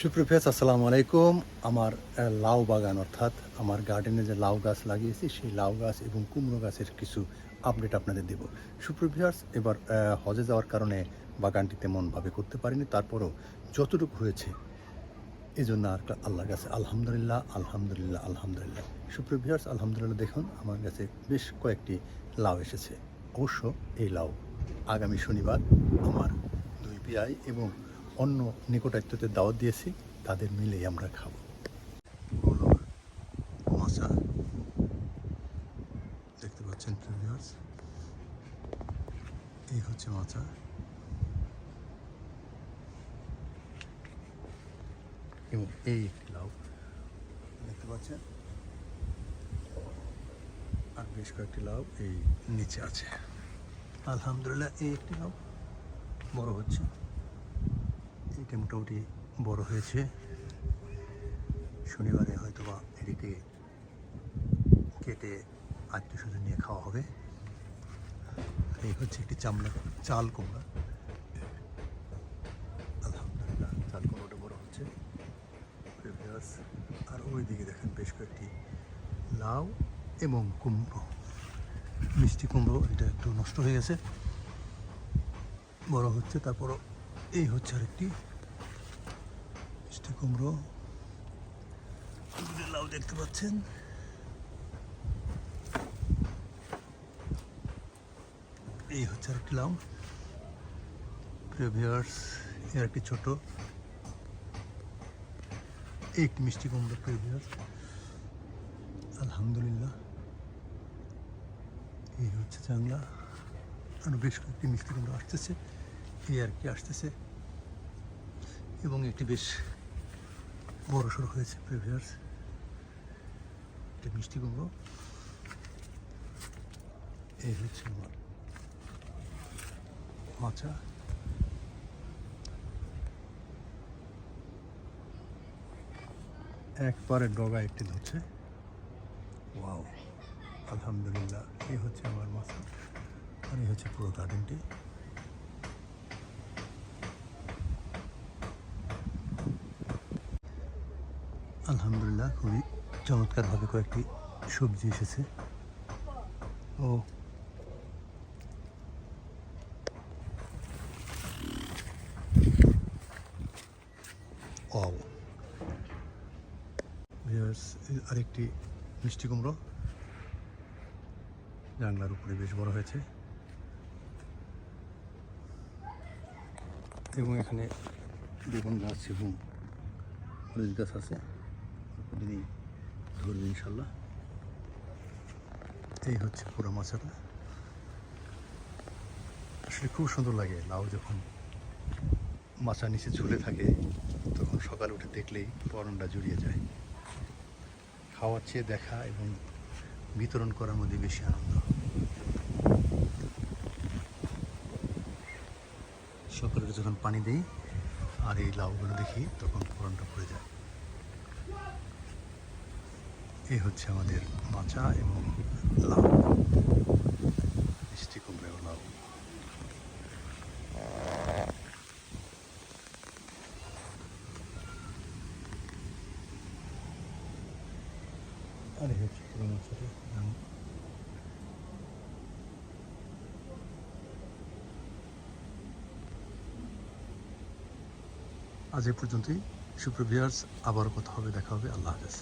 সুপ্রভাত, আসসালামু আলাইকুম। আমার লাউ বাগান অর্থাৎ আমার গার্ডেনে যে লাউ গাছ লাগিয়েছি সেই লাউ গাছ এবং কুমড়ো গাছের কিছু আপডেট আপনাদের দেব। সুপ্রভাত, এবার হজে যাওয়ার কারণে বাগানটি তেমনভাবে করতে পারিনি, তারপরও যতটুকু হয়েছে এই জন্য আর আল্লাহর কাছে আলহামদুলিল্লাহ, আলহামদুলিল্লাহ, আলহামদুলিল্লাহ। সুপ্রভাত, আলহামদুলিল্লাহ, দেখুন আমার কাছে বেশ কয়েকটি লাউ এসেছে। অবশ্য এই লাউ আগামী শনিবার আমার দুই পিয়াই এবং অন্য নিকটাত্মীয়দের দাওয়াত দিয়েছি, তাদের মিলেই আমরা খাবো। হলো মাচা, দেখতে পাচ্ছেন ভিউয়ার্স, এই হচ্ছে মাচা এবং এই একটি লাউ দেখতে পাচ্ছেন, আর বেশ কয়েকটি লাউ এই নিচে আছে। আলহামদুলিল্লাহ, এই একটি লাউ বড় হচ্ছে, এইটা মোটামুটি বড় হয়েছে। শনিবারে হয়তো বা এটিকে কেটে আত্মীয় স্বজন নিয়ে খাওয়া হবে। এই হচ্ছে একটি চাল কুমড়া। আলহামদুলিল্লাহ, চাল কুমড়োটা বড় হচ্ছে। আর ওই দিকে দেখেন বেশ কয়েকটি লাউ এবং কুমড়ো, মিষ্টি কুমড়ো, এটা একটু নষ্ট হয়ে গেছে, বড় হচ্ছে। তারপরও এই হচ্ছে আরেকটি মিষ্টি কুমড়ো, লাউ দেখতে পাচ্ছেন। এই হচ্ছে আরেকটি লাউ। ভিউয়ার্স, এর একটি ছোট, একটি মিষ্টি কুমড়ো। ভিউয়ার্স, আলহামদুলিল্লাহ, এই হচ্ছে জাংলা। আরও বেশ কয়েকটি মিষ্টি কুমড়ো আসতেছে, এই আর কি আসতেছে, এবং একটি বেশ বড় সড়ো হয়েছে। ভিউয়ার্স, একটি মিষ্টি কুমড়ো। এই হচ্ছে আমার মাচা। একবারে ডগা একটি ধরছে। ওয়াও, আলহামদুলিল্লাহ, এই হচ্ছে আমার মাচা, আর এই হচ্ছে পুরো গার্ডেনটি। আলহামদুলিল্লাহ, খুবই চমৎকারভাবে কয়েকটি সবজি এসেছে। ও ওয়াও, ভিউয়ার্স, আরেকটি মিষ্টি কুমড়ো জানলার উপরে বেশ বড় হয়েছে, এবং এখানে বেগুন গাছ এবং মরিচ গাছ আছে, প্রতিদিনই ধরবে ইনশাল্লাহ। এই হচ্ছে পুরো মাছাটা। আসলে খুব সুন্দর লাগে লাউ যখন মাছা নিচে ঝুলে থাকে, তখন সকালে উঠে দেখলেই পরনটা জুড়িয়ে যায়। খাওয়ার চেয়ে দেখা এবং বিতরণ করার মধ্যে বেশি আনন্দ। সকালে যখন পানি দিই আর এই লাউগুলো দেখি, তখন পরনটা পড়ে যায়। এই হচ্ছে আমাদের মাচা এবং লাউ, মিষ্টি কুমড়া এবং লাউ। আর এই হচ্ছে পুরো মাছটা। আজ এ পর্যন্তই। সুপ্রিয় ভিউয়ার্স, আবারও কথা হবে, দেখা হবে। আল্লাহ হাফেজ।